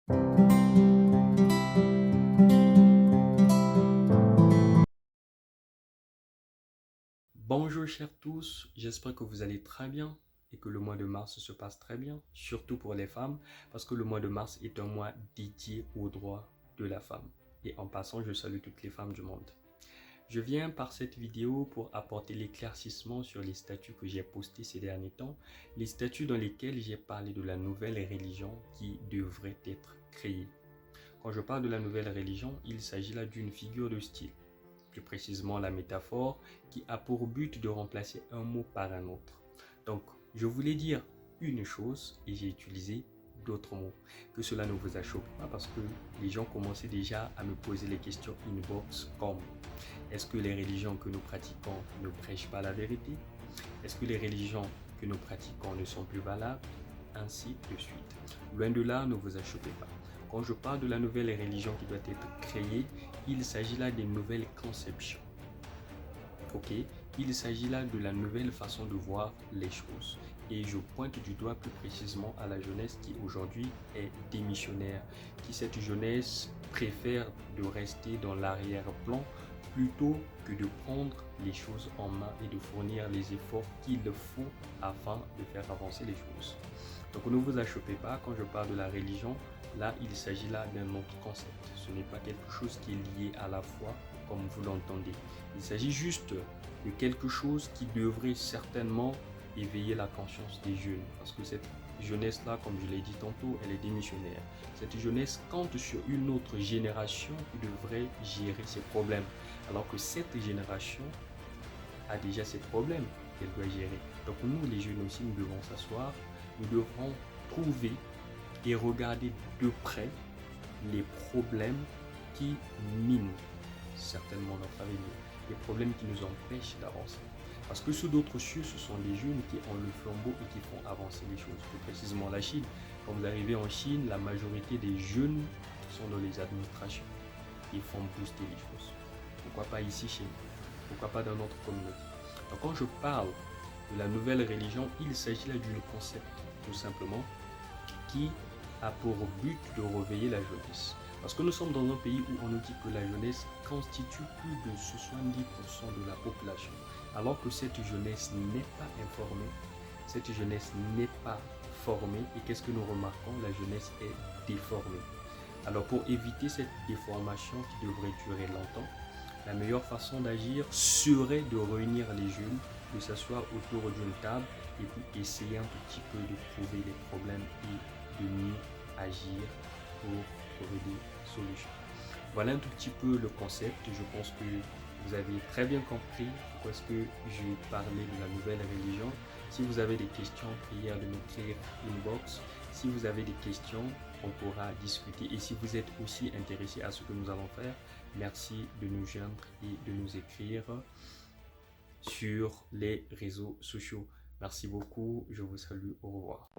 Bonjour chers tous, j'espère que vous allez très bien et que le mois de mars se passe très bien, surtout pour les femmes, parce que le mois de mars est un mois dédié aux droits de la femme. Et en passant, je salue toutes les femmes du monde. Je viens par cette vidéo pour apporter l'éclaircissement sur les statuts que j'ai postés ces derniers temps, les statuts dans lesquels j'ai parlé de la nouvelle religion qui devrait être créée. Quand je parle de la nouvelle religion, il s'agit là d'une figure de style. Plus précisément la métaphore, qui a pour but de remplacer un mot par un autre. Donc, je voulais dire une chose et j'ai utilisé d'autres mots. Que cela ne vous achoppe pas parce que les gens commençaient déjà à me poser les questions inbox comme: est-ce que les religions que nous pratiquons ne prêchent pas la vérité? Est-ce que les religions que nous pratiquons ne sont plus valables? Ainsi de suite. Loin de là, ne vous achoppez pas. Quand je parle de la nouvelle religion qui doit être créée, il s'agit là des nouvelles conceptions. Ok? Il s'agit là de la nouvelle façon de voir les choses. Et je pointe du doigt plus précisément à la jeunesse qui aujourd'hui est démissionnaire, qui cette jeunesse préfère de rester dans l'arrière-plan plutôt que de prendre les choses en main et de fournir les efforts qu'il faut afin de faire avancer les choses. Donc ne vous achoppez pas, quand je parle de la religion, là il s'agit là d'un autre concept. Ce n'est pas quelque chose qui est lié à la foi comme vous l'entendez. Il s'agit juste de quelque chose qui devrait certainement éveiller la conscience des jeunes. Parce que cette jeunesse-là, comme je l'ai dit tantôt, elle est démissionnaire. Cette jeunesse compte sur une autre génération qui devrait gérer ses problèmes. Alors que cette génération a déjà ses problèmes qu'elle doit gérer. Donc nous, les jeunes aussi, nous devons s'asseoir, nous devrons trouver et regarder de près les problèmes qui minent certainement notre avenir, les problèmes qui nous empêchent d'avancer. Parce que ceux d'autres cieux, ce sont les jeunes qui ont le flambeau et qui font avancer les choses. Plus précisément la Chine. Quand vous arrivez en Chine, la majorité des jeunes sont dans les administrations. Ils font booster les choses. Pourquoi pas ici chez nous? Pourquoi pas dans notre communauté? Donc quand je parle de la nouvelle religion, il s'agit là d'un concept tout simplement qui a pour but de réveiller la jeunesse. Parce que nous sommes dans un pays où on nous dit que la jeunesse constitue plus de 70% de la population. Alors que cette jeunesse n'est pas informée, cette jeunesse n'est pas formée. Et qu'est-ce que nous remarquons? La jeunesse est déformée. Alors pour éviter cette déformation qui devrait durer longtemps, la meilleure façon d'agir serait de réunir les jeunes, de s'asseoir autour d'une table et puis essayer un petit peu de trouver les problèmes et de mieux agir pour trouver des solutions. Voilà un tout petit peu le concept. Je pense que vous avez très bien compris pourquoi est-ce que j'ai parlé de la nouvelle religion. Si vous avez des questions, prière de m'écrire inbox. Si vous avez des questions, on pourra discuter. Et si vous êtes aussi intéressé à ce que nous allons faire, merci de nous joindre et de nous écrire sur les réseaux sociaux. Merci beaucoup, je vous salue, au revoir.